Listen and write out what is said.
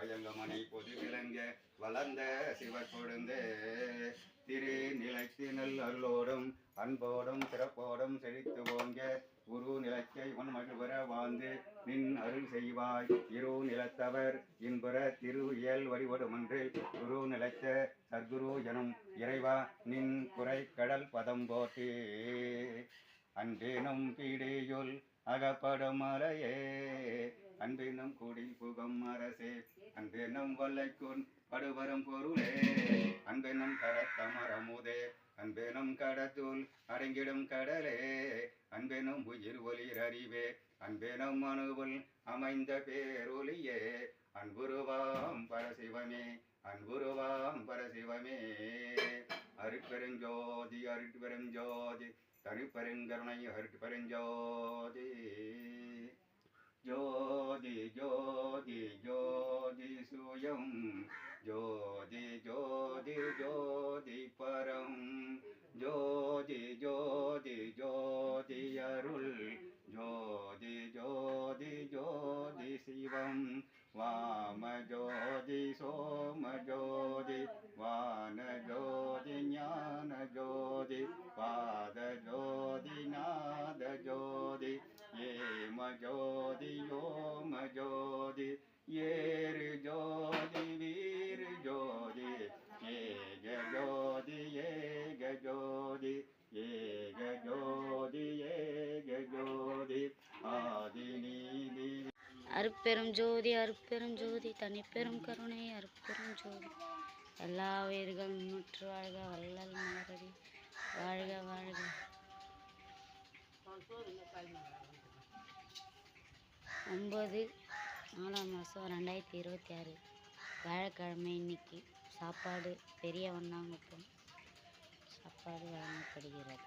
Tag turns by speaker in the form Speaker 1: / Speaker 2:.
Speaker 1: பயங்கமணி பொது விளங்க வளர்ந்த சிவர் கொழுந்து திரு நிலைத்து நல் அருளோடும் அன்போடும் சிறப்போடும் செழித்து ஓங்க குரு நிலத்தை உன் மகிழ்வர வாழ்ந்து நின் அருள் செய்வாய் இரு நிலத்தவர் இன்புற திரு இயல் வழிபடுமன்றில் குரு நிலைத்த சத்குரு எனும் இறைவா நின் குறை கடல் பதம் போட்டி அன்பேனும் பீடையுள் அகப்படும் மலையே அன்பெனும் கூடி புகம் அரசே அன்பெனும் வல்லைக்குன் படுவரும் பொருளே அன்பெனும் கரத்தமரமுதே அன்பெனும் கடத்துள் அடங்கிடும் கடலே அன்பெனும் உயிர் ஒளிர் அறிவே அன்பெனும் அணுவுள் அமைந்த பேரொலியே அன்புருவாம் பரசிவமே அன்புருவாம் பரசிவமே அருட்பெருஞ்சோதி அருட்பெருஞ்சோதி தனிப்பெருங்கருணை அருட்பெருஞ்சோதி ஜோதி ஜோதி ஜோதி சுயம் ஜோதி ஜோதி ஜோதி பரம் ஜோதி ஜோதி ஜோதி அருள் ஜோதி ஜோதி ஜோதி சிவம் வாம ஜோதி சோம ஜோதி வான ஜோதி ஞான ஜோதி பாத ஜோதி நாத ஜோதி ஏம ஜோதி யோம ஜோதி ஏறு ஜோதி வீர் ஜோதி ஏக ஜோதி ஏக ஜோதி ஏக ஜோதி ஏக ஜோதி ஆதி நீதி
Speaker 2: அருட்பெரும் ஜோதி அருட்பெரும் ஜோதி தனிப்பெரும் கருணை அருட்பெரும் ஜோதி எல்லா உயிர்கள் முற்று வாழ்க வள்ளல் மலரடி வாழ்க வாழ்க. 9/4/2026 வியாழக்கிழமை. இன்னைக்கு சாப்பாடு பெரிய வண்ணாங்குப்பம் சாப்பாடு வழங்கப்படுகிறது.